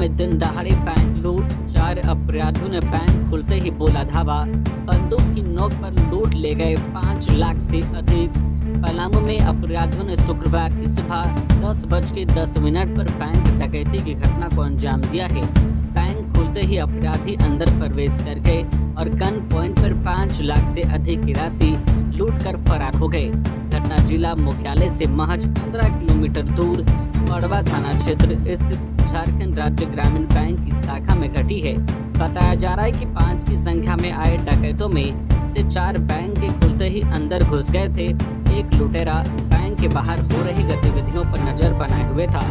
में दिन दहाड़े बैंक लूट, 4 अपराधियों ने बैंक खुलते ही बोला धावा, बंदूक की नोक पर लूट ले गए 5 लाख से अधिक। पलामू में अपराधियों ने शुक्रवार की सुबह 10:10 पर बैंक डकैती की घटना को अंजाम दिया है। बैंक खुलते ही अपराधी अंदर प्रवेश कर गए और गन पॉइंट पर 5 लाख से अधिक की राशि लूट कर फरार हो गए। घटना जिला मुख्यालय से महज 15 किलोमीटर दूर पड़वा थाना क्षेत्र स्थित झारखंड राज्य ग्रामीण बैंक की शाखा में घटी है। बताया जा रहा है कि 5 की संख्या में आए डकैतों में से 4 बैंक के खुलते ही अंदर घुस गए थे। एक लुटेरा बैंक के बाहर हो रही गतिविधियों पर नजर बनाए हुए था।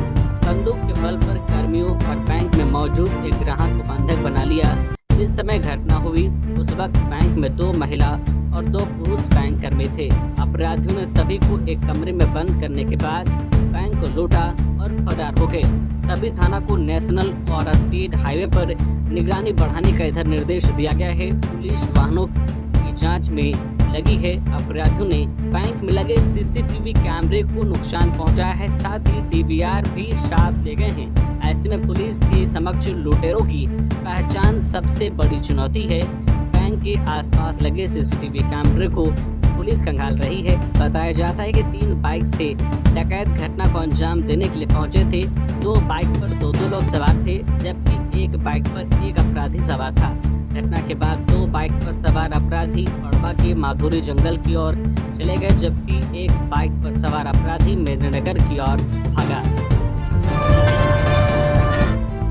बंदूक के बल पर कर्मियों और बैंक में मौजूद एक ग्राहक को बंधक बना लिया। जिस समय घटना हुई उस वक्त बैंक में 2 महिला और 2 पुरुष बैंक कर्मी थे। अपराधियों ने सभी को एक कमरे में बंद करने के बाद बैंक को लूटा और फरार हो गए। सभी थाना को नेशनल और स्टेट हाईवे पर निगरानी बढ़ाने का इधर निर्देश दिया गया है। पुलिस वाहनों की जांच में लगी है। अपराधियों ने बैंक में लगे सीसीटीवी कैमरे को नुकसान पहुंचाया है, साथ ही डीवीआर भी साथ ले गए हैं। ऐसे में पुलिस के समक्ष लुटेरों की पहचान सबसे बड़ी चुनौती है। बैंक के आसपास लगे सीसीटीवी कैमरे को पुलिस खंगाल रही है। बताया जाता है कि 3 बाइक से डकैत घटना को अंजाम देने के लिए पहुंचे थे। 2 बाइक पर 2 लोग सवार थे, जबकि 1 बाइक पर 1 अपराधी सवार था। घटना के बाद 2 बाइक पर सवार अपराधी पड़वा के माधुरी जंगल की ओर चले गए, जबकि 1 बाइक पर सवार अपराधी मेदिनीनगर की ओर भागा।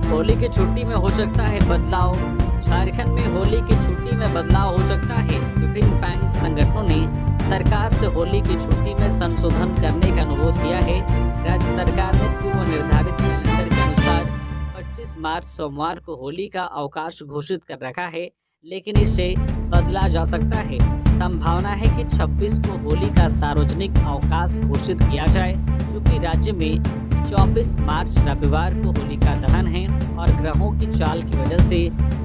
होली की छुट्टी में हो सकता है बदलाव। झारखंड में होली की छुट्टी में बदलाव हो सकता है। विभिन्न बैंक संगठनों ने सरकार से होली की छुट्टी में संशोधन करने का अनुरोध किया है। राज्य सरकार ने पूर्व निर्धारित कैलेंडर के अनुसार 25 मार्च सोमवार को होली का अवकाश घोषित कर रखा है, लेकिन इसे बदला जा सकता है। संभावना है कि 26 को होली का सार्वजनिक अवकाश घोषित किया जाए, क्योंकि राज्य में 24 मार्च रविवार को होली का दहन है और ग्रहों की चाल की वजह से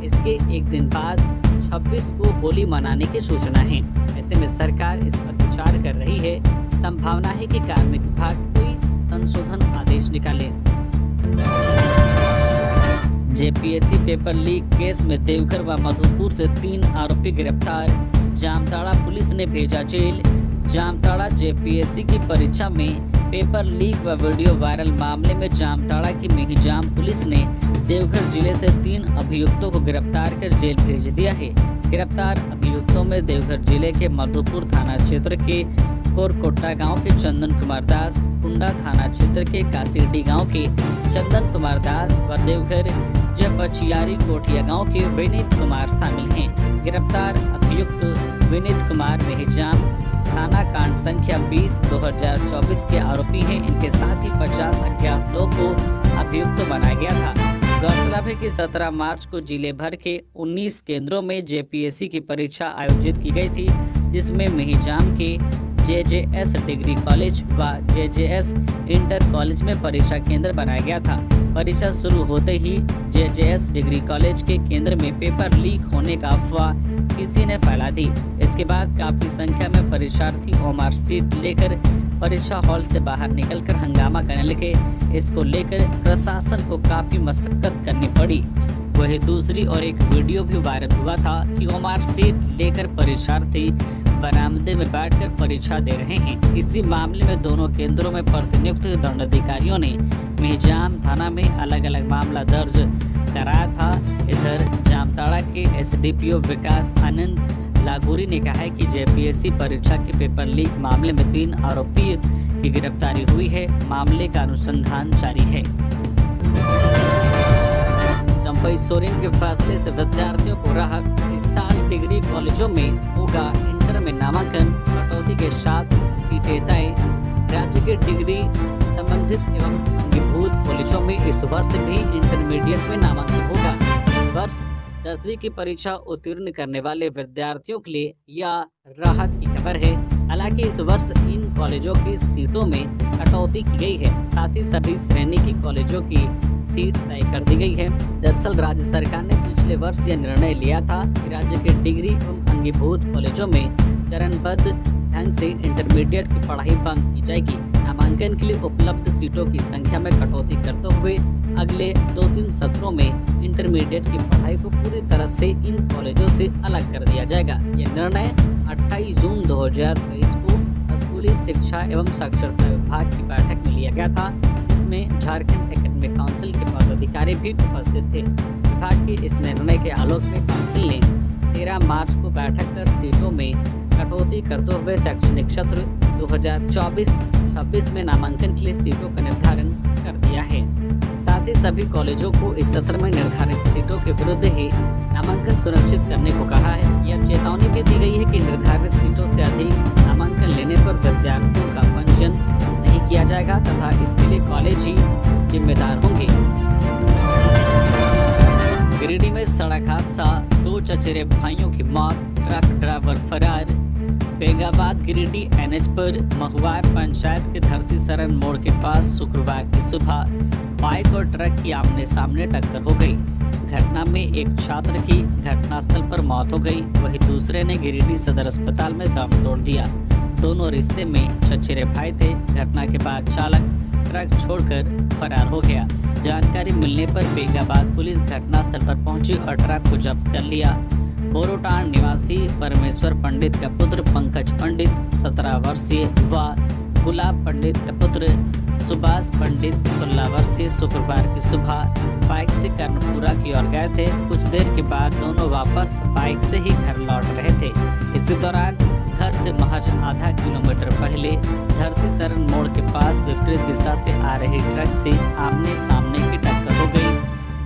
इसके एक दिन बाद 26 को होली मनाने की सूचना है। ऐसे में सरकार इस पर विचार कर रही है। संभावना है कि कार्मिक विभाग कोई संशोधन आदेश निकाले। जेपीएससी पेपर लीक केस में देवघर व मधुपुर से 3 आरोपी गिरफ्तार। जामताड़ा पुलिस ने भेजा जेल। जामताड़ा जेपीएससी की परीक्षा में पेपर लीक व वीडियो वायरल मामले में जामताड़ा की मिहिजाम पुलिस ने देवघर जिले से 3 अभियुक्तों को गिरफ्तार कर जेल भेज दिया है। गिरफ्तार अभियुक्तों में देवघर जिले के मधुपुर थाना क्षेत्र के कोरकोटा गांव के चंदन कुमार दास, कुंडा थाना क्षेत्र के कासीडी गांव के चंदन कुमार दास व देवघर जपचियारी कोठिया गांव के विनीत कुमार शामिल हैं। गिरफ्तार अभियुक्त विनीत कुमार मिहिजाम थाना कांड संख्या 20/2024 के आरोपी हैं। इनके साथ ही 50 अज्ञात लोगों को अभियुक्त बनाया गया था। गौरतलब है कि 17 मार्च को जिले भर के 19 केंद्रों में जेपीएससी की परीक्षा आयोजित की गई थी, जिसमें मिहिजाम के जेजेएस डिग्री कॉलेज व जेजेएस इंटर कॉलेज में परीक्षा केंद्र बनाया गया था। परीक्षा शुरू होते ही जेजेएस डिग्री कॉलेज के केंद्र में पेपर लीक होने का अफवाह किसी ने फैला दी। इसके बाद काफी संख्या में परीक्षार्थी ओमार सीट लेकर परीक्षा हॉल से बाहर निकलकर हंगामा करने लगे। इसको लेकर प्रशासन को काफी मशक्कत करनी पड़ी। वही दूसरी और एक वीडियो भी वायरल हुआ था कि ओमार सीट लेकर परीक्षार्थी बरामदे में बैठकर परीक्षा दे रहे हैं। इसी मामले में दोनों केंद्रों में प्रतिनियुक्त दंडाधिकारियों ने मिहिजाम थाना में अलग अलग मामला दर्ज कराया था। इधर जामताड़ा के एसडीपीओ विकास आनंद लागूरी ने कहा है कि जेपीएससी परीक्षा के पेपर लीक मामले में 3 आरोपी की गिरफ्तारी हुई है। मामले का अनुसंधान जारी है। चंपई सोरेन के फैसले से विद्यार्थियों को राहत। इस साल डिग्री कॉलेजों में होगा इंटर में नामांकन, कटौती के साथ सीटें तय। राज्य के डिग्री संबंधित एवं अंगीभूत कॉलेजों में इस वर्ष भी इंटरमीडिएट में नामांकन होगा। इस वर्ष 10वीं की परीक्षा उत्तीर्ण करने वाले विद्यार्थियों के लिए यह राहत की खबर है। हालांकि इस वर्ष इन कॉलेजों की सीटों में कटौती की गई है, साथ ही सभी श्रेणी की कॉलेजों की सीट तय कर दी गई है। दरअसल राज्य सरकार ने पिछले वर्ष यह निर्णय लिया था कि राज्य के डिग्री एवं अंगीभूत कॉलेजों में चरणबद्ध ढंग से इंटरमीडिएट की पढ़ाई बंद की जाएगी। नामांकन के लिए उपलब्ध सीटों की संख्या में कटौती करते हुए अगले 2-3 सत्रों में इंटरमीडिएट की पढ़ाई को पूरी तरह से इन कॉलेजों से अलग कर दिया जाएगा। यह निर्णय 28 जून 2023 को स्कूली शिक्षा एवं साक्षरता विभाग की बैठक में लिया गया था, जिसमें झारखंड एकेडमिक काउंसिल के पदाधिकारी भी उपस्थित थे। विभाग के इस निर्णय के आलोक में काउंसिल ने 13 मार्च को बैठक कर सीटों में कटौती करते हुए शैक्षणिक सत्र 2024-26 में नामांकन के लिए सीटों का निर्धारण कर दिया है। साथ ही सभी कॉलेजों को इस सत्र में निर्धारित सीटों के विरुद्ध ही नामांकन सुनिश्चित करने को कहा है। यह चेतावनी भी दी गई है कि निर्धारित सीटों से अधिक नामांकन लेने पर विद्यार्थियों का पंजीयन नहीं किया जाएगा तथा इसके लिए कॉलेज ही जिम्मेदार होंगे। गिरिडीह में सड़क हादसा, 2 चचेरे भाइयों की मौत, ट्रक ड्राइवर फरार। बेंगाबाद गिरिडीह एनएच पर महुआर पंचायत के धरती सरन मोड़ के पास शुक्रवार की सुबह बाइक और ट्रक की आमने सामने टक्कर हो गई। घटना में एक छात्र की घटनास्थल पर मौत हो गई, वहीं दूसरे ने गिरिडीह सदर अस्पताल में दम तोड़ दिया। दोनों रिश्ते में चचेरे भाई थे। घटना के बाद चालक ट्रक छोड़कर फरार हो गया। जानकारी मिलने पर बेंगाबाद पुलिस घटनास्थल पर पहुंची और ट्रक को जब्त कर लिया। बोरोटांड निवासी परमेश्वर पंडित का पुत्र पंकज पंडित 17 वर्षीय व गुलाब पंडित का पुत्र सुभाष पंडित 16 वर्षीय शुक्रवार की सुबह बाइक से कर्णपुरा की ओर गए थे। कुछ देर के बाद दोनों वापस बाइक से ही घर लौट रहे थे। इसी दौरान घर से महज आधा किलोमीटर पहले धरती सरन मोड़ के पास विपरीत दिशा से आ रही ट्रक से आमने सामने की टक्कर हो गई।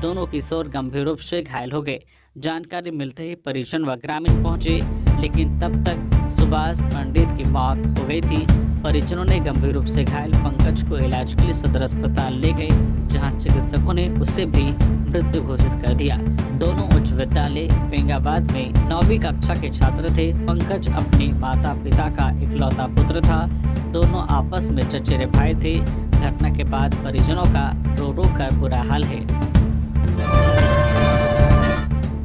दोनों किशोर गंभीर रूप से घायल हो गए। जानकारी मिलते ही परिजन व ग्रामीण पहुंचे, लेकिन तब तक सुभाष पंडित की मौत हो गई थी। परिजनों ने गंभीर रूप से घायल पंकज को इलाज के लिए सदर अस्पताल ले गए, जहां चिकित्सकों ने उसे भी मृत घोषित कर दिया। दोनों उच्च विद्यालय बेंगाबाद में 9वीं कक्षा के छात्र थे। पंकज अपने माता पिता का इकलौता पुत्र था। दोनों आपस में चचेरे भाई थे। घटना के बाद परिजनों का रो रो कर बुरा हाल है।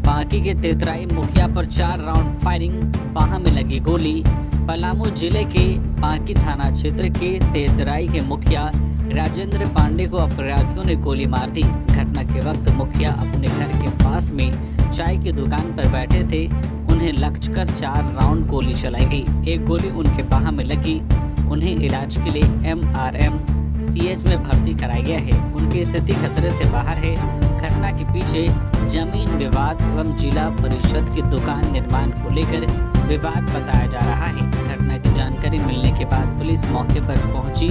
बांकी के तेतराई मुखिया पर 4 राउंड फायरिंग, बाह में लगी गोली। पलामू जिले के बांकी थाना क्षेत्र के तेतराई के मुखिया राजेंद्र पांडे को अपराधियों ने गोली मार दी। घटना के वक्त मुखिया अपने घर के पास में चाय की दुकान पर बैठे थे। उन्हें लक्ष्य कर 4 राउंड गोली चलाई गई। एक गोली उनके बाह में लगी। उन्हें इलाज के लिए MRMCH में भर्ती कराया गया है। उनकी स्थिति खतरे से बाहर है। घटना के पीछे जमीन विवाद एवं जिला परिषद की दुकान निर्माण को लेकर विवाद बताया जा रहा है। घटना की जानकारी मिलने के बाद पुलिस मौके पर पहुंची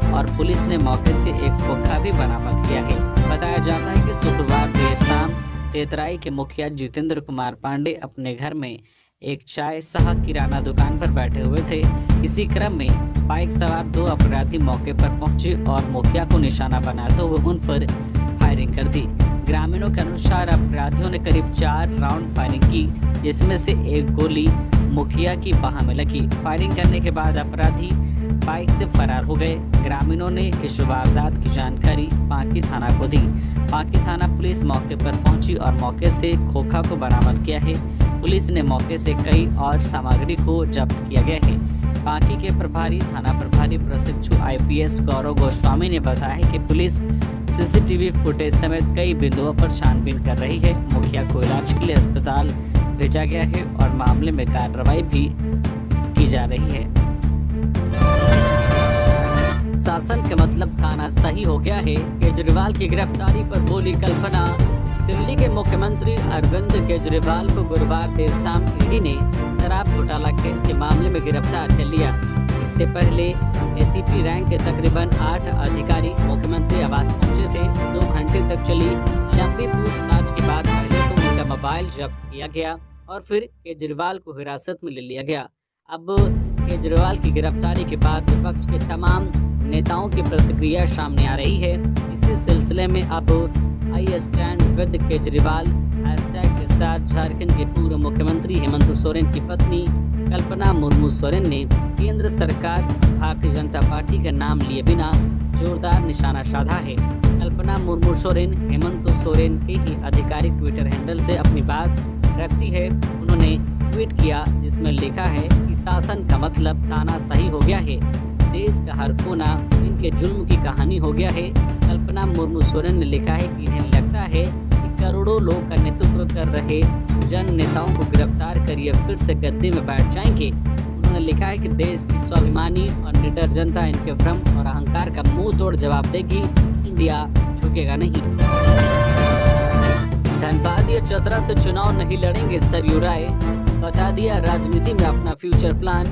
और पुलिस ने मौके से एक खोखा भी बरामद किया है। बताया जाता है कि शुक्रवार देर शाम तेतराई के मुखिया जितेंद्र कुमार पांडे अपने घर में एक चाय सह किराना दुकान पर बैठे हुए थे। इसी क्रम में बाइक सवार 2 अपराधी मौके पर पहुंचे और मुखिया को निशाना बनाते हुए उन पर फायरिंग कर दी। ग्रामीणों के अनुसार अपराधियों ने करीब 4 राउंड फायरिंग की, जिसमें से एक गोली मुखिया की बाह में लगी। फायरिंग करने के बाद अपराधी बाइक से फरार हो गए। ग्रामीणों ने इस वारदात की जानकारी बांकी थाना को दी। बांकी थाना पुलिस मौके पर पहुंची और मौके से खोखा को बरामद किया है। पुलिस ने मौके से कई और सामग्री को जब्त किया गया है। बांकी के थाना प्रभारी प्रशिक्षु IPS गौरव गोस्वामी ने बताया कि पुलिस CCTV फुटेज समेत कई बिंदुओं पर छानबीन कर रही है। मुखिया को इलाज के लिए अस्पताल भेजा गया है और मामले में कार्रवाई भी की जा रही है। शासन का मतलब तानाशाही हो गया है। केजरीवाल की गिरफ्तारी पर बोली कल्पना। दिल्ली के मुख्यमंत्री अरविंद केजरीवाल को गुरुवार देर शाम ईडी ने शराब घोटाला केस के मामले में गिरफ्तार कर लिया। इससे पहले ACP रैंक के तकरीबन 8 अधिकारी मुख्यमंत्री आवास पहुंचे थे। 2 घंटे तक चली लंबी पूछताछ के बाद पहले तो उनका मोबाइल जब्त किया गया और फिर केजरीवाल को हिरासत में ले लिया गया। अब केजरीवाल की गिरफ्तारी के बाद विपक्ष के तमाम नेताओं की प्रतिक्रिया सामने आ रही है। इसी सिलसिले में अब I stand with Kejriwal hashtag के साथ झारखंड के पूर्व मुख्यमंत्री हेमंत सोरेन की पत्नी कल्पना मुर्मू सोरेन ने केंद्र सरकार भारतीय जनता पार्टी का नाम लिए बिना जोरदार निशाना साधा है। कल्पना मुर्मू सोरेन हेमंत सोरेन के ही आधिकारिक ट्विटर हैंडल से अपनी बात रखती है। उन्होंने ट्वीट किया जिसमें लिखा है कि शासन का मतलब तानाशाही हो गया है। देश का हर कोना इनके जुल्म की कहानी हो गया है। कल्पना मुर्मू सोरेन ने लिखा है कि इन्हें लगता है कि करोड़ों लोग का नेतृत्व कर रहे जन नेताओं को गिरफ्तार कर ये फिर से गद्दी में बैठ जाएंगे। उन्होंने लिखा है कि देश की स्वाभिमानी और निडर जनता इनके भ्रम और अहंकार का मुंह तोड़ जवाब देगी। इंडिया झुकेगा नहीं। धनबाद या चतरा से चुनाव नहीं लड़ेंगे सरयू राय, बता दिया राजनीति में अपना फ्यूचर प्लान।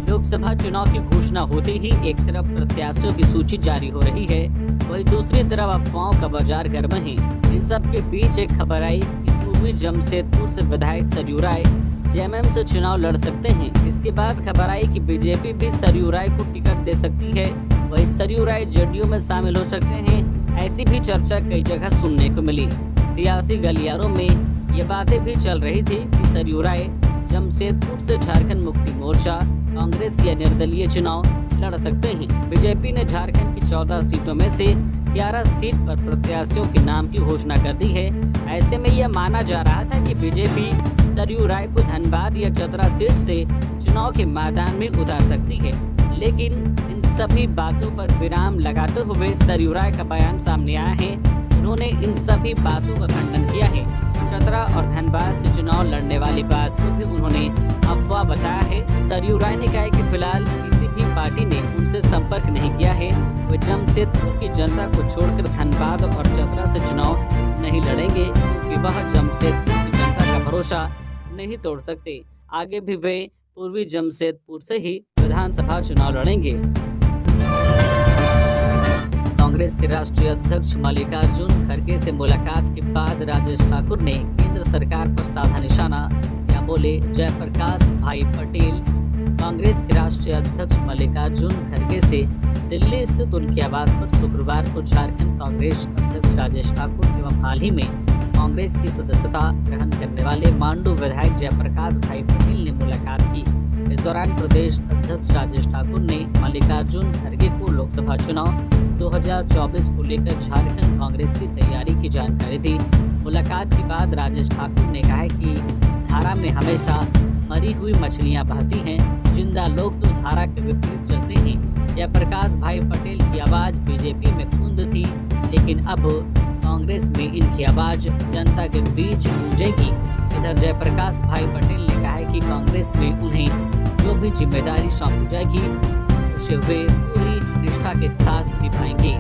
लोकसभा चुनाव की घोषणा होते ही एक तरफ प्रत्याशियों की सूची जारी हो रही है, वहीं दूसरी तरफ अफवाहों का बाजार गर्म है। इन सब के बीच एक खबर आई कि पूर्वी जमशेदपुर से विधायक सरयू राय जेएमएम से चुनाव लड़ सकते हैं। इसके बाद खबर आई कि बीजेपी भी सरयू राय को टिकट दे सकती है, वहीं सरयू राय जेडीयू में शामिल हो सकते हैं। ऐसी भी चर्चा कई जगह सुनने को मिली। सियासी गलियारों में ये बातें भी चल रही थी कि सरयू राय जमशेदपुर से झारखंड मुक्ति मोर्चा, कांग्रेस या निर्दलीय चुनाव लड़ सकते हैं। बीजेपी ने झारखंड की 14 सीटों में से 11 सीट पर प्रत्याशियों के नाम की घोषणा कर दी है। ऐसे में यह माना जा रहा था कि बीजेपी सरयू राय को धनबाद या चतरा सीट से चुनाव के मैदान में उतार सकती है, लेकिन इन सभी बातों पर विराम लगाते हुए सरयू राय का बयान सामने आया है। उन्होंने इन सभी बातों का खंडन किया है। चतरा और धनबाद से चुनाव लड़ने वाली बात को भी उन्होंने अफवाह बताया है। सरयू राय ने कहा कि फिलहाल किसी भी पार्टी ने उनसे संपर्क नहीं किया है। वे जमशेदपुर की जनता को छोड़कर धनबाद और चतरा से चुनाव नहीं लड़ेंगे, क्योंकि वह जमशेदपुर की जनता का भरोसा नहीं तोड़ सकते। आगे भी वे पूर्वी जमशेदपुर से ही विधानसभा चुनाव लड़ेंगे। कांग्रेस के राष्ट्रीय अध्यक्ष मल्लिकार्जुन खड़गे से मुलाकात के बाद राजेश ठाकुर ने केंद्र सरकार पर साधा निशाना। क्या बोले जयप्रकाश भाई पटेल। कांग्रेस के राष्ट्रीय अध्यक्ष मल्लिकार्जुन खड़गे से दिल्ली स्थित उनके आवास पर शुक्रवार को झारखंड कांग्रेस अध्यक्ष राजेश ठाकुर एवं हाल ही में कांग्रेस की सदस्यता ग्रहण करने वाले मांडू विधायक जयप्रकाश भाई पटेल ने मुलाकात की। इस दौरान प्रदेश अध्यक्ष राजेश ठाकुर ने मल्लिकार्जुन खड़गे को लोकसभा चुनाव 2024 को लेकर झारखंड कांग्रेस की तैयारी की जानकारी दी। मुलाकात के बाद राजेश ठाकुर ने कहा कि धारा में हमेशा मरी हुई मछलियां बहती हैं, जिंदा लोग तो धारा के विपरीत चलते हैं। जयप्रकाश भाई पटेल की आवाज बीजेपी में गूंज थी, लेकिन अब कांग्रेस में इनकी आवाज जनता के बीच गूंजेगी। इधर जयप्रकाश भाई पटेल ने कहा है कि कांग्रेस में उन्हें जो भी जिम्मेदारी सौंपी जाएगी उसे वे पूरी निष्ठा के साथ निभाएंगे।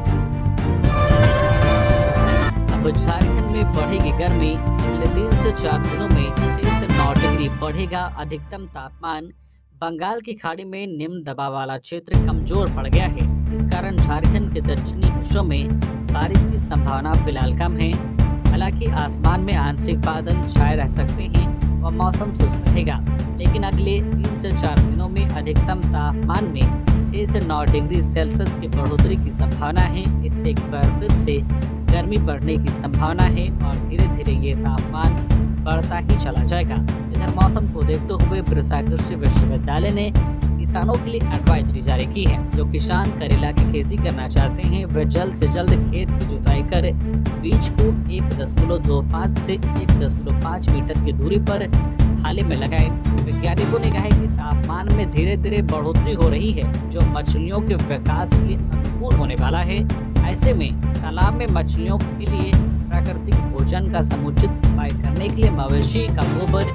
अब झारखंड में बढ़ेगी गर्मी। अगले 3 से 4 दिनों में 6 से 9 डिग्री बढ़ेगा अधिकतम तापमान। बंगाल की खाड़ी में निम्न दबाव वाला क्षेत्र कमजोर पड़ गया है। इस कारण झारखंड के दक्षिणी हिस्सों में बारिश की संभावना फिलहाल कम है। हालांकि आसमान में आंशिक बादल छाए रह सकते हैं और मौसम शुष्क रहेगा, लेकिन अगले 3 से 4 दिनों में अधिकतम तापमान में 6 से 9 डिग्री सेल्सियस की बढ़ोतरी की संभावना है। इससे एक बार फिर से गर्मी बढ़ने की संभावना है और धीरे धीरे ये तापमान बढ़ता ही चला जाएगा। इधर मौसम को देखते हुए बिरसा कृषि विश्वविद्यालय ने किसानों के लिए एडवाइजरी जारी की है। जो किसान करेला की खेती करना चाहते हैं वे जल्द से जल्द खेत की जुताई कर बीज को 1.25 से 1.5 मीटर की दूरी पर थाली में लगाएं। वैज्ञानिकों ने कहा है कि तापमान में धीरे धीरे बढ़ोतरी हो रही है, जो मछलियों के विकास के लिए अनुकूल होने वाला है। ऐसे में तालाब में मछलियों के लिए प्राकृतिक भोजन का समुचित उपाय करने के लिए मवेशी का गोबर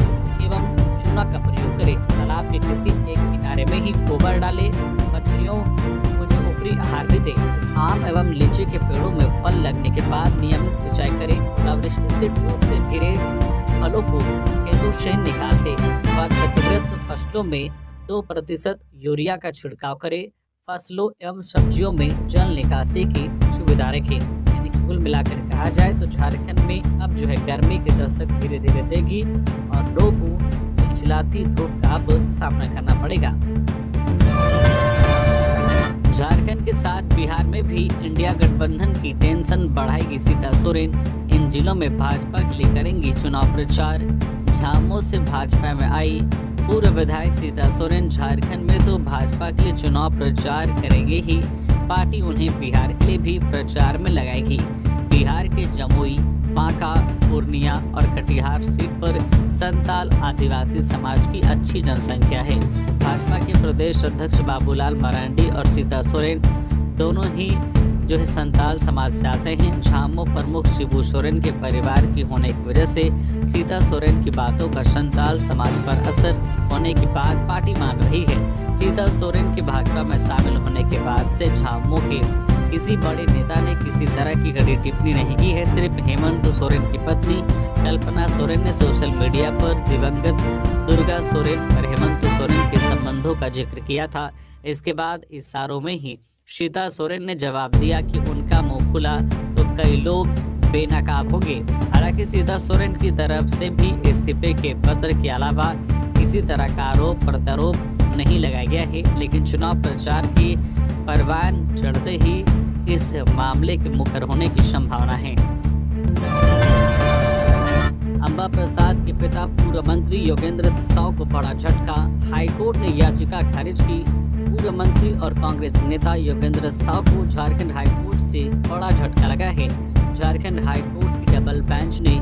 एवं चूना का प्रयोग करें। तालाब के किसी एक किनारे में ही गोबर डालें। मछलियों को जो ऊपरी आहार भी दें। आम एवं लीची के पेड़ों में फल लगने के बाद नियमित सिंचाई करें। ओलावृष्टि से टूटते गिरे फलों को खेतों से निकालते व क्षतिग्रस्त फसलों में 2% यूरिया का छिड़काव करें। फसलों एवं सब्जियों में जल निकासी की सुविधा रखें। यानी कुल मिलाकर कहा जाए तो झारखंड में अब जो है गर्मी की दस्तक धीरे धीरे देगी और लोगों को चिलचिलाती धूप का अब सामना करना पड़ेगा। झारखंड के साथ बिहार में भी इंडिया गठबंधन की टेंशन बढ़ाएगी सीता सोरेन। इन जिलों में भाजपा के लिए करेंगी चुनाव प्रचार। झामो से भाजपा में आई पूर्व विधायक सीता सोरेन झारखंड में तो भाजपा के लिए चुनाव प्रचार करेंगे ही, पार्टी उन्हें बिहार के लिए भी प्रचार में लगाएगी। बिहार बिहार के जमुई, बांका, पूर्णिया और कटिहार सीट पर संताल आदिवासी समाज की अच्छी जनसंख्या है। भाजपा के प्रदेश अध्यक्ष बाबूलाल मरांडी और सीता सोरेन दोनों ही संताल समाज से आते हैं। झामो प्रमुख शिबू सोरेन के परिवार की होने की वजह से सीता सोरेन की बातों का संताल समाज पर असर होने की बात पार्टी मान रही है। सीता सोरेन के भाजपा में शामिल होने के बाद से झामो के किसी बड़े नेता ने किसी तरह की कड़ी टिप्पणी नहीं की है। सिर्फ हेमंत सोरेन की पत्नी कल्पना सोरेन ने सोशल मीडिया पर दिवंगत दुर्गा सोरेन और हेमंत सोरेन के संबंधों का जिक्र किया था। इसके बाद इशारों में ही सीता सोरेन ने जवाब दिया कि उनका मुंह खुला तो कई लोग बेनकाब होंगे। हालांकि सीता सोरेन की तरफ से भी इस्तीफे के पत्र के अलावा किसी तरह का आरोप प्रत्यारोप नहीं लगाया गया है, लेकिन चुनाव प्रचार की परवान चढ़ते ही इस मामले के मुखर होने की संभावना है। अंबा प्रसाद के पिता पूर्व मंत्री योगेंद्र साव को बड़ा झटका। हाईकोर्ट ने याचिका खारिज की। पूर्व मंत्री और कांग्रेस नेता योगेंद्र साव को झारखंड हाईकोर्ट से बड़ा झटका लगा है। झारखंड हाईकोर्ट की डबल बेंच ने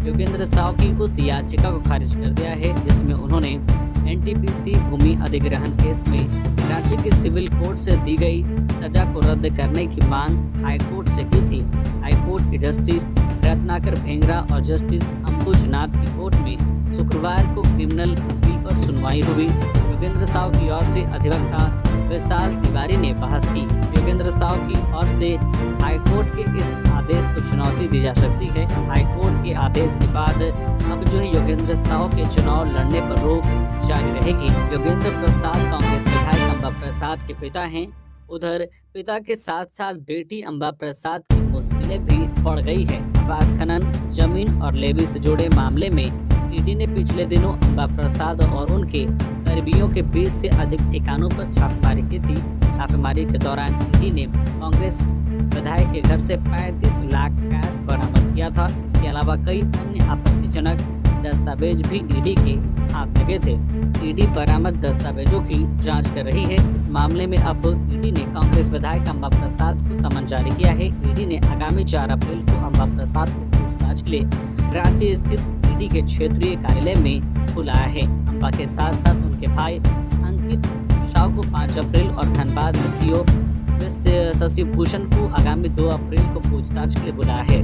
योगेंद्र साव की उस याचिका को खारिज कर दिया है जिसमें उन्होंने एनटीपीसी भूमि अधिग्रहण केस में रांची के सिविल कोर्ट से दी गई सजा को रद्द करने की मांग हाईकोर्ट से की थी। हाईकोर्ट के जस्टिस रत्नाकर भेंगरा और जस्टिस अंबुजनाथ की कोर्ट में शुक्रवार को क्रिमिनल अपील पर सुनवाई हुई। योगेंद्र साव की ओर से अधिवक्ता विशाल तिवारी ने बहस की। योगेंद्र साव की ओर से हाईकोर्ट के इस आदेश को चुनौती दी जा सकती है। हाईकोर्ट के आदेश के बाद अब योगेंद्र साव के चुनाव लड़ने पर रोक जारी रहेगी। योगेंद्र प्रसाद कांग्रेस विधायक अंबा प्रसाद के पिता हैं। उधर पिता के साथ साथ बेटी अंबा प्रसाद की मुश्किलें भी बढ़ गई है। अवैध खनन, जमीन और लेवी से जुड़े मामले में ईडी ने पिछले दिनों अंबा प्रसाद और उनके कर्मियों के 20 से अधिक ठिकानों पर छापेमारी की थी। छापेमारी के दौरान ईडी ने कांग्रेस विधायक के घर से 35 लाख कैश बरामद किया था। इसके अलावा कई अन्य आपत्तिजनक दस्तावेज भी ईडी के हाथ लगे थे। ईडी बरामद दस्तावेजों की जांच कर रही है। इस मामले में अब ईडी ने कांग्रेस विधायक अंबा प्रसाद को समन जारी किया है। ईडी ने आगामी 4 अप्रैल को अंबा प्रसाद को पूछताछ के लिए रांची स्थित ईडी के क्षेत्रीय कार्यालय में बुलाया है। अंबा के साथ साथ उनके भाई अंकित साव को 5 अप्रैल और धनबाद में सीओ शशि भूषण को आगामी 2 अप्रैल को पूछताछ के लिए बुलाया है।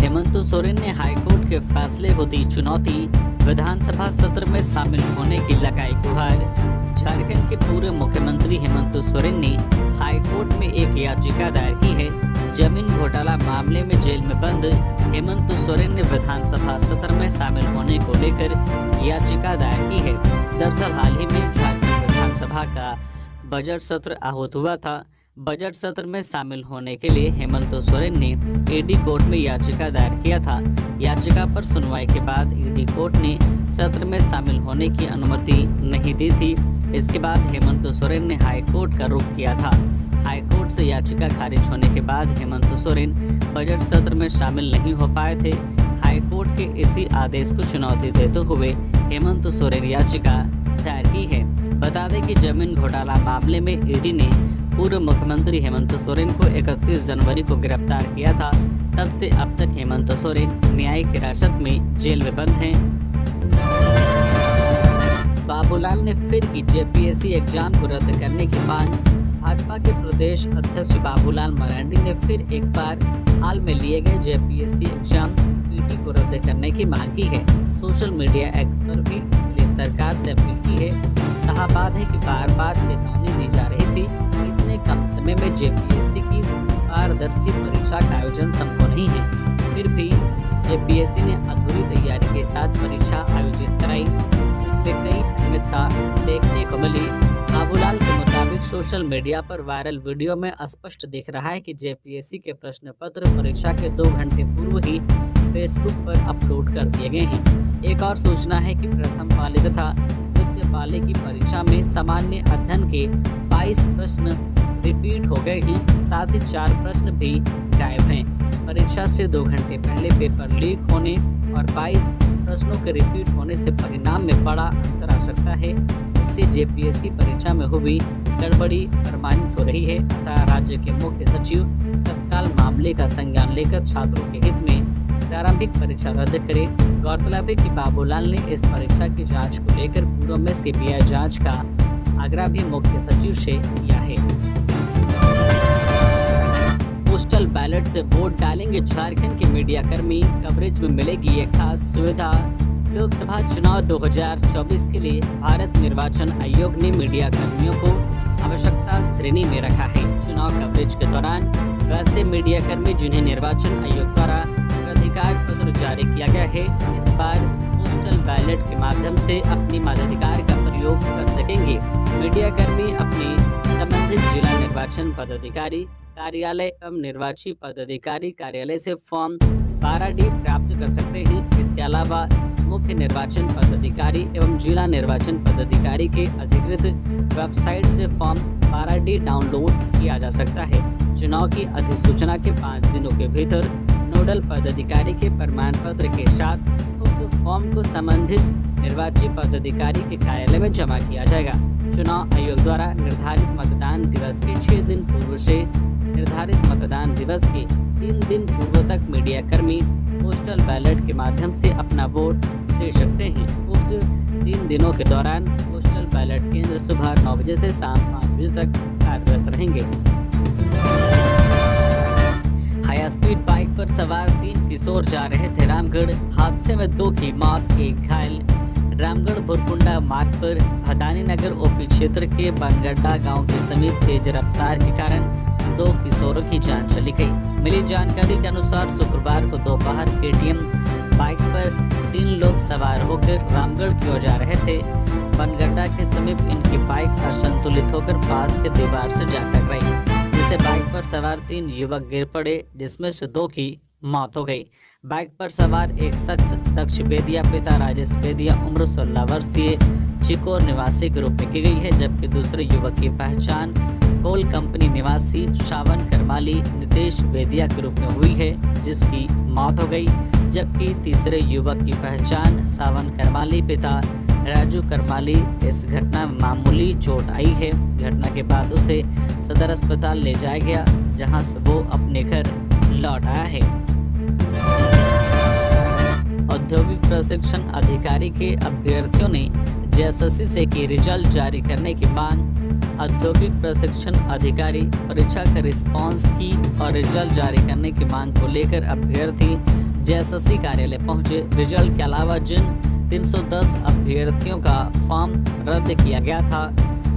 हेमंत सोरेन ने हाईकोर्ट के फैसले को दी चुनौती। विधानसभा सत्र में शामिल होने की लगाई गुहार। झारखंड के पूर्व मुख्यमंत्री हेमंत सोरेन ने हाईकोर्ट में एक याचिका दायर की है। जमीन घोटाला मामले में जेल में बंद हेमंत सोरेन ने विधानसभा सत्र में शामिल होने को लेकर याचिका दायर की है। दरअसल हाल ही में झारखंड विधानसभा का बजट सत्र आहूत हुआ था। बजट सत्र में शामिल होने के लिए हेमंत सोरेन ने ईडी कोर्ट में याचिका दायर किया था। याचिका पर सुनवाई के बाद ईडी कोर्ट ने सत्र में शामिल होने की अनुमति नहीं दी थी। इसके बाद हेमंत सोरेन ने हाई कोर्ट का रुख किया था। हाई कोर्ट से याचिका खारिज होने के बाद हेमंत सोरेन बजट सत्र में शामिल नहीं हो पाए थे। हाई कोर्ट के इसी आदेश को चुनौती देते हुए हेमंत सोरेन याचिका दायर की है। बता दें कि जमीन घोटाला मामले में ईडी ने पूर्व मुख्यमंत्री हेमंत सोरेन को 31 जनवरी को गिरफ्तार किया था। तब से अब तक हेमंत सोरेन न्यायिक हिरासत में जेल में बंद हैं। बाबूलाल ने फिर की जेपीएससी एग्जाम को रद्द करने की मांग। भाजपा के प्रदेश अध्यक्ष बाबूलाल मरांडी ने फिर एक बार हाल में लिए गए जेपीएससी एग्जाम पीटी को रद्द करने की मांग की है। सोशल मीडिया एक्स पर भी इसके लिए सरकार से अपील की है। कहा बात है कि बार बार चेतावनी दी जा रही थी। इतने कम समय में जेपीएससी की पारदर्शी परीक्षा का आयोजन संभव नहीं है। फिर भी जेपीएससी ने अधूरी तैयारी के साथ परीक्षा आयोजित कराई, जिसमें कई अनियमितता देखने को मिली। बाबूलाल के मुताबिक सोशल मीडिया पर वायरल वीडियो में स्पष्ट दिख रहा है कि जेपीएससी के प्रश्न पत्र परीक्षा के 2 घंटे पूर्व ही फेसबुक पर अपलोड कर दिए गए हैं। एक और सूचना है कि प्रथम पाली तथा द्वितीय पाली की परीक्षा में सामान्य अध्ययन के 22 प्रश्न रिपीट हो गए हैं। साथ ही 4 प्रश्न भी गायब हैं। परीक्षा से 2 घंटे पहले पेपर लीक होने और 22 प्रश्नों के रिपीट होने से परिणाम में बड़ा अंतर आ सकता है। इससे जेपीएससी परीक्षा में हुई गड़बड़ी प्रमाणित हो रही है। तथा राज्य के मुख्य सचिव तत्काल तत्काल मामले का संज्ञान लेकर छात्रों के हित में प्रारंभिक परीक्षा रद्द करे। गौरतलब है कि बाबूलाल ने इस परीक्षा की जांच को लेकर पूर्व में सीबीआई जांच का आग्रह भी मुख्य सचिव से किया है। पोस्टल बैलेट से वोट डालेंगे झारखंड के मीडिया कर्मी, कवरेज में मिलेगी एक खास सुविधा। लोकसभा चुनाव 2024 के लिए भारत निर्वाचन आयोग ने मीडिया कर्मियों को आवश्यकता श्रेणी में रखा है। चुनाव कवरेज के दौरान वैसे मीडिया कर्मी जिन्हें निर्वाचन आयोग द्वारा अधिकार पत्र जारी किया गया है, इस बार पोस्टल बैलेट के माध्यम से अपनी मताधिकार का प्रयोग कर सकेंगे। मीडिया कर्मी अपने संबंधित जिला निर्वाचन पदाधिकारी कार्यालय एवं निर्वाची पदाधिकारी कार्यालय से फॉर्म 12D प्राप्त कर सकते हैं। इसके अलावा मुख्य निर्वाचन पदाधिकारी एवं जिला निर्वाचन पदाधिकारी के अधिकृत वेबसाइट से फॉर्म 12D डाउनलोड किया जा सकता है। चुनाव की अधिसूचना के 5 दिनों के भीतर नोडल पदाधिकारी के प्रमाण पत्र के साथ उक्त फॉर्म को संबंधित निर्वाची पदाधिकारी के कार्यालय में जमा किया जाएगा। चुनाव आयोग द्वारा निर्धारित मतदान दिवस के 6 दिन पूर्व से निर्धारित मतदान दिवस के 3 दिन पूर्व तक मीडिया कर्मी पोस्टल बैलेट के माध्यम से अपना वोट दे सकते हैं। उक्त 3 दिनों के दौरान पोस्टल बैलेट केंद्र सुबह 9 बजे से शाम 5 बजे तक कार्यरत रहेंगे। हाई स्पीड बाइक पर सवार 3 किशोर जा रहे थे रामगढ़, हादसे में 2 की मौत, 1 घायल। रामगढ़ बुरकुंडा मार्ग पर भदानी नगर ओपी क्षेत्र के बनगड्डा गांव के समीप तेज रफ्तार के कारण 2 किशोरों की जान चली गई। मिली जानकारी के अनुसार शुक्रवार को दोपहर KTM बाइक पर 3 लोग सवार होकर रामगढ़ की ओर जा रहे थे। बनगड्डा के समीप इनकी बाइक असंतुलित होकर पास के दीवार से जा टकराई, जिससे बाइक पर सवार 3 युवक गिर पड़े, जिसमें से 2 की मौत हो गई। बाइक पर सवार एक शख्स दक्ष बेदिया पिता राजेश बेदिया उम्र 16 वर्षीय चिकोर निवासी के रूप में की गई है, जबकि दूसरे युवक की पहचान कोल कंपनी निवासी शावन करमाली नितेश बेदिया के रूप में हुई है, जिसकी मौत हो गई। जबकि तीसरे युवक की पहचान सावन करमाली पिता राजू करमाली, इस घटना में मामूली चोट आई है। घटना के बाद उसे सदर अस्पताल ले जाया गया, जहां से वो अपने घर लौट आया है। औद्योगिक प्रशिक्षण अधिकारी के अभ्यर्थियों ने JSSC से की रिजल्ट जारी करने की मांग। औद्योगिक प्रशिक्षण अधिकारी परीक्षा का रिस्पांस की और रिजल्ट जारी करने की मांग को लेकर अभ्यर्थी JSSC कार्यालय पहुंचे। रिजल्ट के अलावा जिन 310 अभ्यर्थियों का फॉर्म रद्द किया गया था,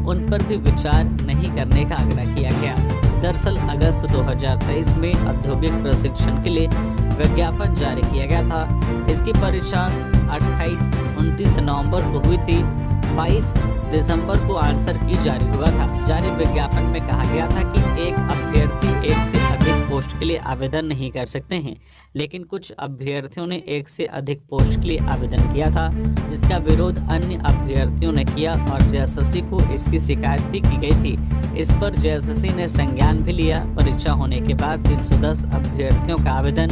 उन पर भी विचार नहीं करने का आग्रह किया गया। दरअसल अगस्त 2023 में औद्योगिक प्रशिक्षण के लिए विज्ञापन जारी किया गया था। इसकी परीक्षा 28-29 नवंबर को हुई थी। 22 दिसंबर को आंसर की जारी हुआ था। जारी विज्ञापन में कहा गया था कि एक अभ्यर्थी 1 से अधिक पोस्ट के लिए आवेदन नहीं कर सकते हैं, लेकिन कुछ अभ्यर्थियों ने 1 से अधिक पोस्ट के लिए आवेदन किया था, जिसका विरोध अन्य अभ्यर्थियों ने किया और JSSC को इसकी शिकायत भी की गई थी। इस पर JSSC ने संज्ञान भी लिया। परीक्षा होने के बाद 310 अभ्यर्थियों का आवेदन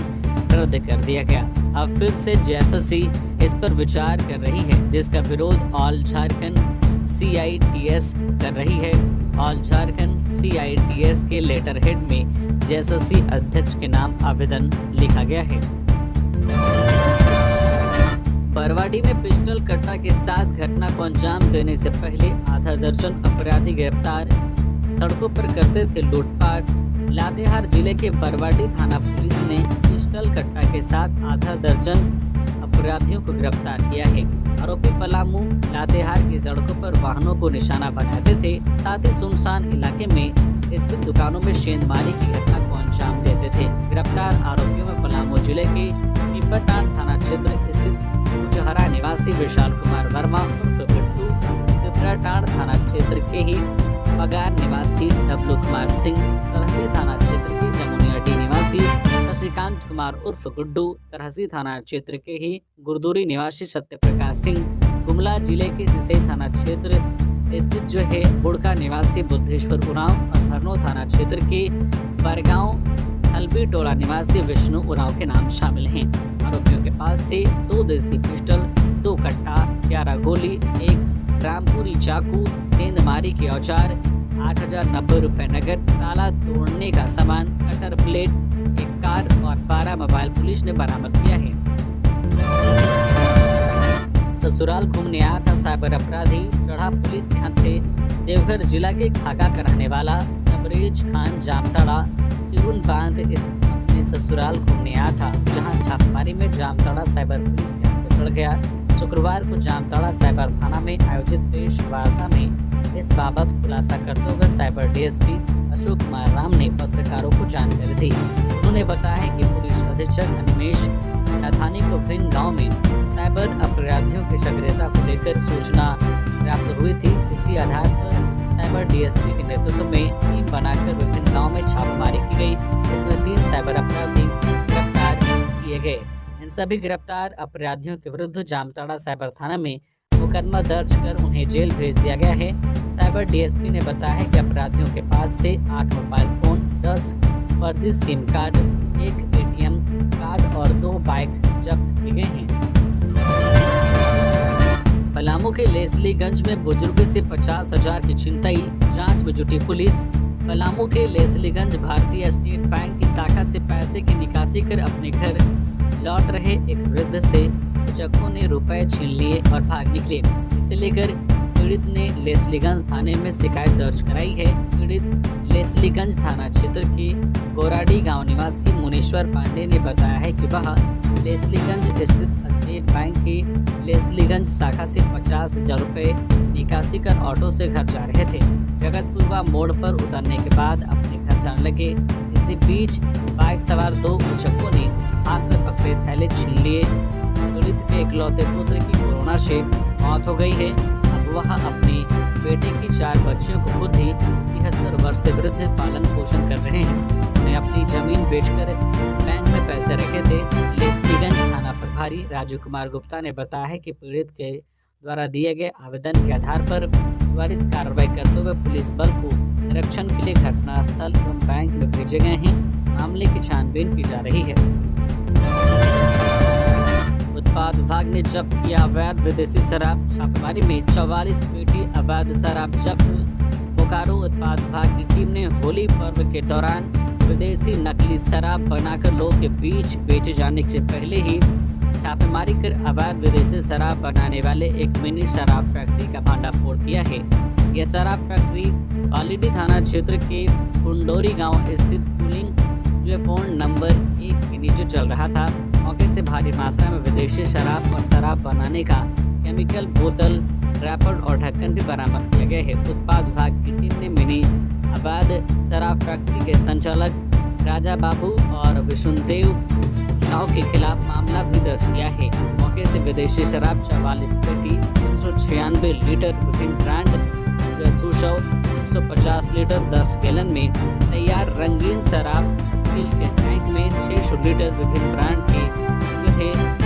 रद्द कर दिया गया। अब फिर से JSSC इस पर विचार कर रही है, जिसका विरोध ऑल झारखंड CITS कर रही है। ऑल झारखंड CITS के लेटर हेड में JSSC अध्यक्ष के नाम आवेदन लिखा गया है। बरवाडी में पिस्टल कट्टा के साथ घटना को अंजाम देने से पहले आधा दर्जन अपराधी गिरफ्तार, सड़कों पर करते थे लूटपाट। लातेहार जिले के बरवाडी थाना पुलिस ने पिस्टल कट्टा के साथ आधा दर्जन अपराधियों को गिरफ्तार किया है। आरोपी पलामू लातेहार की सड़कों पर वाहनों को निशाना बनाते थे, साथ ही सुनसान इलाके में स्थित दुकानों में सेंधमारी की घटना को अंजाम देते थे। गिरफ्तार आरोपियों में पलामू जिले के पिपरटांड थाना क्षेत्र स्थित कुचहरा निवासी विशाल कुमार वर्मा उर्फ बिट्टू, पिपरटांड थाना क्षेत्र के ही पगार निवासी डब्लू कुमार सिंह, तरहसी थाना क्षेत्र के जमुनियाडी निवासी शशिकांत कुमार उर्फ गुड्डू, तरहसी थाना क्षेत्र के ही गुरदूरी निवासी सत्यप्रकाश सिंह, गुमला जिले के सिसई थाना क्षेत्र स्थित जो है बुड़का निवासी बुद्धेश्वर उरांव और धरनो थाना क्षेत्र के बरगांव हल्बी टोला निवासी विष्णु उरांव के नाम शामिल हैं। आरोपियों के पास से 2 देसी पिस्टल, 2 कट्टा, 11 गोली, 1 रामपुरी चाकू, सेंधमारी के औजार, 8,090 रुपए नगद, ताला तोड़ने का सामान, कटर प्लेट, नया मोबाइल पुलिस ने बरामद किया है। ससुराल घूमने आया था साइबर अपराधी, चढ़ा पुलिस के हत्थे। देवघर जिला के खाका का रहने वाला तबरेज खान जामताड़ा चिरुन बांध अपने ससुराल घूमने आया था, जहां छापेमारी में जामताड़ा साइबर पुलिस के हाथ चढ़ गया। शुक्रवार को जामताड़ा साइबर थाना में आयोजित प्रेस वार्ता में इस बाबत खुलासा करते हुए साइबर डीएसपी अशोक कुमार राम ने पत्रकारों को जानकारी दी। उन्होंने बताया कि पुलिस अधीक्षक अनिमेश नाथानी को भिन्न गांव में साइबर अपराधियों की सक्रियता को लेकर सूचना प्राप्त हुई थी। इसी आधार पर साइबर डीएसपी के नेतृत्व में टीम बनाकर विभिन्न गांव में छापेमारी की गई। इसमें 3 साइबर अपराधी गिरफ्तार किए गए। इन सभी गिरफ्तार अपराधियों के विरुद्ध जामताड़ा साइबर थाना में मुकदमा दर्ज कर उन्हें जेल भेज दिया गया है। साइबर डीएसपी ने बताया कि अपराधियों के पास से 8 मोबाइल फोन, 10 फर्जी सिम कार्ड, 1 एटीएम कार्ड और 2 बाइक जब्त किए गए हैं। पलामू के लेसलीगंज में बुजुर्ग से 50,000 की छिनतई, जांच में जुटी पुलिस। पलामू के लेसलीगंज भारतीय स्टेट बैंक की शाखा से पैसे की निकासी कर अपने घर लौट रहे एक वृद्ध से चक्कों ने रुपए छीन लिए और भाग निकले। इसे लेकर पीड़ित ने लेसलीगंज थाने में शिकायत दर्ज कराई है। पीड़ित लेसलीगंज थाना क्षेत्र के गोराडी गांव निवासी मुनेश्वर पांडे ने बताया है कि वह लेसलीगंज स्थित स्टेट बैंक की लेसलीगंज शाखा से 50,000 रुपये निकासी कर ऑटो से घर जा रहे थे। जगतपुरवा मोड़ पर उतरने के बाद अपने घर जाने लगे। इसी बीच बाइक सवार 2 उचक्कों ने हाथ में पकड़े थैले छीन लिए। पीड़ित के इकलौते पुत्र की कोरोना से मौत हो गई है। अब वह अपने बेटे की 4 बच्चियों को खुद ही 73 वर्ष से वृद्ध पालन पोषण कर रहे हैं। उन्हें अपनी जमीन बेचकर बैंक में पैसे रखे थे। लेसलीगंज थाना प्रभारी राजू कुमार गुप्ता ने बताया है कि पीड़ित के द्वारा दिए गए आवेदन के आधार पर त्वरित कार्रवाई करते हुए पुलिस बल को निरीक्षण के लिए घटनास्थल एवं बैंक में भेजे गए हैं। मामले की छानबीन की जा रही है। उत्पाद विभाग ने जब्त किया अवैध विदेशी शराब। छापेमारी में 44 पेटी अवैध शराब जब्त। बोकारो उत्पाद विभाग की टीम ने होली पर्व के दौरान विदेशी नकली शराब बनाकर लोगों के बीच बेचे जाने से पहले ही छापेमारी कर अवैध विदेशी शराब बनाने वाले एक मिनी शराब फैक्ट्री का भंडाफोड़ किया है। यह शराब फैक्ट्री पालीडी थाना क्षेत्र के कुंडोरी गांव स्थित कूलिंग पॉइंट नंबर 1 के नीचे चल रहा था। मौके से भारी मात्रा में विदेशी शराब और शराब बनाने का केमिकल बोतल, रैपर और ढक्कन भी बरामद किया गया है। उत्पाद विभाग की टीम ने मिनी अवैध शराब फैक्ट्री के संचालक राजा बाबू और विष्णुदेव साहू के खिलाफ मामला भी दर्ज किया है। मौके से विदेशी शराब 44 पेटी, 396 लीटर विभिन्न ब्रांड, 150 लीटर 10 गैलन में तैयार रंगीन शराब, स्टील के टैंक में 600 लीटर विभिन्न ब्रांड के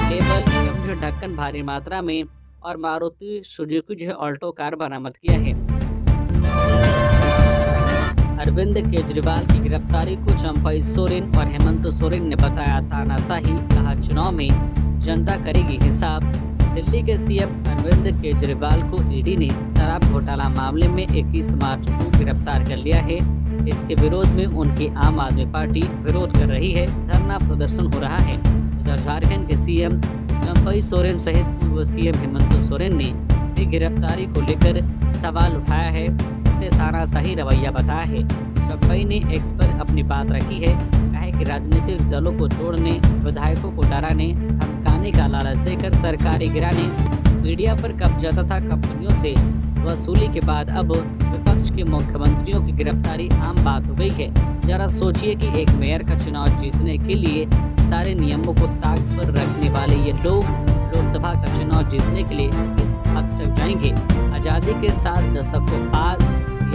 लेबल एवं ढक्कन भारी मात्रा में और मारुति सुजुकी ऑल्टो कार बरामद किया है। अरविंद केजरीवाल की गिरफ्तारी को चंपई सोरेन और हेमंत सोरेन ने बताया तानाशाही। कहा चुनाव में जनता करेगी हिसाब। दिल्ली के सीएम अरविंद केजरीवाल को ईडी ने शराब घोटाला मामले में 21 मार्च को गिरफ्तार कर लिया है। इसके विरोध में उनकी आम आदमी पार्टी विरोध कर रही है। धरना प्रदर्शन हो रहा है। इधर झारखंड के सीएम चंपई सोरेन सहित पूर्व सीएम हेमंत सोरेन ने भी गिरफ्तारी को लेकर सवाल उठाया है। इसे तानाशाही रवैया बताया है। चंपई ने एक्स पर अपनी बात रखी है। कहा है कि राजनीतिक दलों को तोड़ने, विधायकों को डराने, धमकाने का लालच देकर सरकारी गिराने, मीडिया पर कब्जा तथा कंपनियों से वसूली के बाद अब विपक्ष के मुख्यमंत्रियों की गिरफ्तारी आम बात हो गई है। जरा सोचिए कि एक मेयर का चुनाव जीतने के लिए सारे नियमों को ताक पर रखने वाले ये लोग लोकसभा का चुनाव जीतने के लिए इस हद तक जाएंगे। आज़ादी के 7 दशकों बाद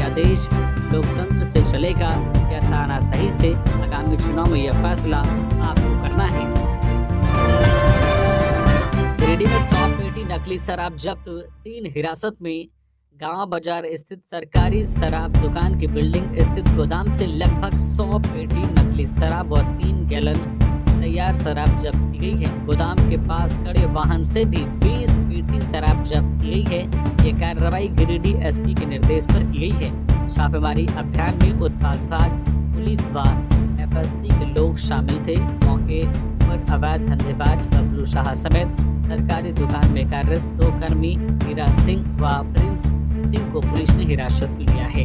यह देश लोकतंत्र से चलेगा या तानाशाही से? आगामी चुनाव में यह फैसला आपको करना है। गिरिडीह में 100 पेटी नकली शराब जब्त, 3 हिरासत में। गांव बाजार स्थित सरकारी शराब दुकान की बिल्डिंग स्थित गोदाम से लगभग 100 पेटी नकली शराब और 3 गैलन तैयार शराब जब्त की गई है। गोदाम के पास खड़े वाहन से भी 20 पेटी शराब जब्त की गई है। ये कार्रवाई गिरिडीह एसपी के निर्देश पर की गई है। छापेमारी अभियान में उत्पाद विभाग, पुलिस व बस्ती के लोग शामिल थे। मौके पर अवैध धंधेबाज बबलू शाह समेत सरकारी दुकान में कार्यरत 2 कर्मी हीरा सिंह व प्रिंस सिंह को पुलिस ने हिरासत में लिया है।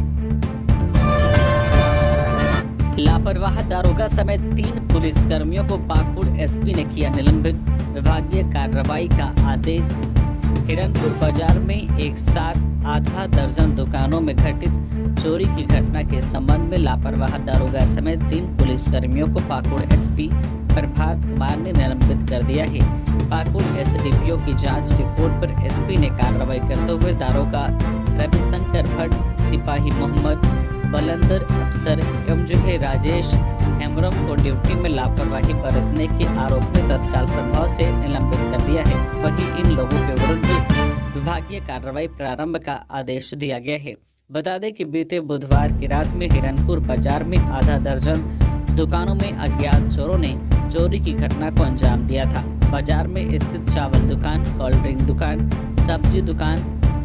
लापरवाह दारोगा समेत 3 पुलिस कर्मियों को पाकुड़ एसपी ने किया निलंबित, विभागीय कार्रवाई का आदेश। हिरनपुर बाजार में एक साथ आधा दर्जन दुकानों में घटित चोरी की घटना के संबंध में लापरवाह दारोगा समेत 3 पुलिस कर्मियों को पाकुड़ एसपी प्रभात कुमार ने निलंबित कर दिया है। पाकुड़ एसडीपीओ की जांच रिपोर्ट पर एसपी ने कार्रवाई करते हुए दारोगा रविशंकर भट्ट, सिपाही मोहम्मद बलंदर अफसर एवं राजेश हेमरम को ड्यूटी में लापरवाही बरतने के आरोप में तत्काल प्रभाव से निलंबित कर दिया है। वहीं इन लोगों के विरुद्ध विभागीय कार्रवाई प्रारंभ का आदेश दिया गया है। बता दें कि बीते बुधवार की रात में हिरनपुर बाजार में आधा दर्जन दुकानों में अज्ञात चोरों ने चोरी की घटना को अंजाम दिया था। बाजार में स्थित चावल दुकान, कोल्ड ड्रिंक दुकान, सब्जी दुकान,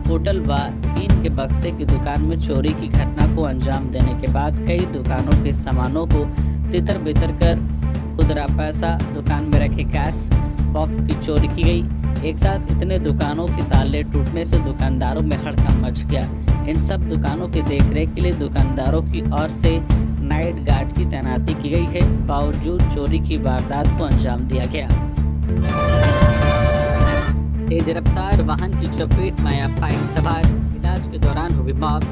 होटल व टीन के बक्से की दुकान में चोरी की घटना को अंजाम देने के बाद कई दुकानों के सामानों को तितर बितर कर खुदरा पैसा, दुकान में रखे कैश बॉक्स की चोरी की गई। एक साथ इतने दुकानों के ताले टूटने से दुकानदारों में हड़कंप मच गया। इन सब दुकानों की देखरेख के लिए दुकानदारों की ओर से नाइट गार्ड की तैनाती की गई है। बावजूद चोरी की वारदात को अंजाम दिया गया। तेज रफ्तार वाहन की चपेट में आया बाइक सवार, इलाज के दौरान हुई मौत।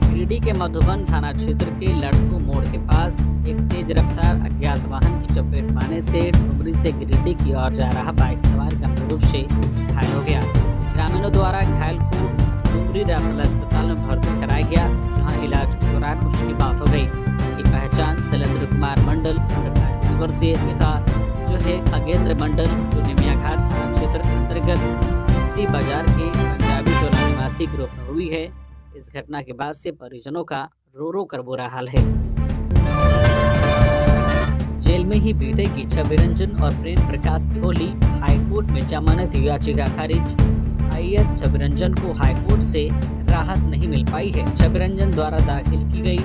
गिरिडीह के मधुबन थाना क्षेत्र के लड़कू मोड़ के पास एक तेज रफ्तार अज्ञात वाहन की चपेट में आने से डुमरी से गिरिडीह की ओर जा रहा बाइक सवार गंभीर रूप से घायल हो गया। ग्रामीणों द्वारा घायल को डुमरी रेफरल अस्पताल में भर्ती कराया गया, जहां इलाज के दौरान उसकी मौत हो गई। इसकी पहचान शैलेंद्र कुमार मंडल 28 वर्षीय पिता जो है खगेंद्र मंडल, जो निमिया घाट थाना क्षेत्र अंतर्गत श्री बाजार के पंजाबी टोला निवासी के रूप में हुई है। इस घटना के बाद से परिजनों का रो रो कर बुरा हाल है। जेल में ही बीतेगी छवि रंजन और प्रेम प्रकाश की होली, हाईकोर्ट में जमानत याचिका खारिज। आईएएस छवि रंजन को हाईकोर्ट से राहत नहीं मिल पाई है। छवि रंजन द्वारा दाखिल की गई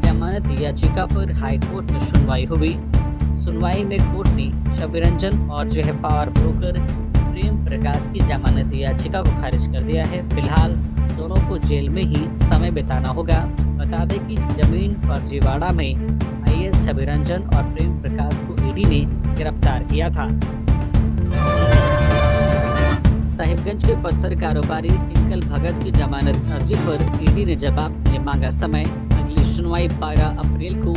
जमानत याचिका पर हाईकोर्ट में सुनवाई हुई। सुनवाई में कोर्ट ने छवि रंजन और जो है पावर ब्रोकर प्रेम प्रकाश की जमानत याचिका को खारिज कर दिया है। फिलहाल दोनों को जेल में ही समय बिताना होगा। बता दें कि जमीन फर्जीवाड़ा में आईएएस छवि रंजन और प्रेम प्रकाश को ईडी ने गिरफ्तार किया था। साहिबगंज के पत्थर कारोबारी टिंकल भगत की जमानत अर्जी पर ईडी ने जवाब के लिए मांगा समय। अगली सुनवाई 12 अप्रैल को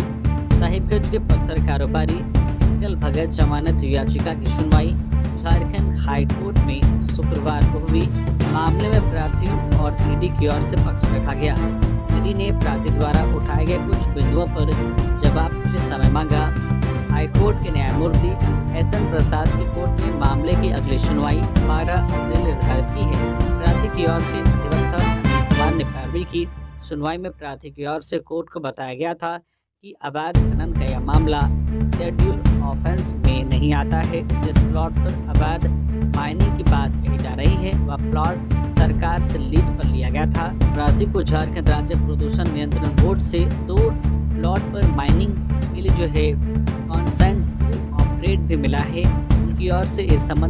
साहिबगंज के पत्थर कारोबारी टिंकल भगत जमानत याचिका की सुनवाई झारखंड हाई कोर्ट में शुक्रवार को हुई। मामले में प्रार्थी और ईडी की ओर से पक्ष रखा गया। ईडी ने प्रार्थी द्वारा उठाए गए कुछ बिंदुओं पर जवाब के लिए समय मांगा। हाईकोर्ट के न्यायमूर्ति एसएन प्रसाद की कोर्ट ने मामले की अगली सुनवाई 12 अप्रैल निर्धारित की है। प्रार्थी की ओर से अधिवक्ता कुमार ने पैरवी की। सुनवाई में प्रार्थी की ओर से कोर्ट को बताया गया था कि अवैध खनन का यह मामला शेड्यूल ऑफेंस में नहीं आता है। जिस प्लॉट पर अवैध माइनिंग की बात कही जा रही है वह प्लॉट सरकार से लीज पर लिया गया था। प्रार्थी को झारखंड राज्य प्रदूषण नियंत्रण बोर्ड से 2 प्लॉट पर माइनिंग के लिए जो है कॉन्सेंट टू ऑपरेट भी मिला है। उनकी ओर से इस संबंध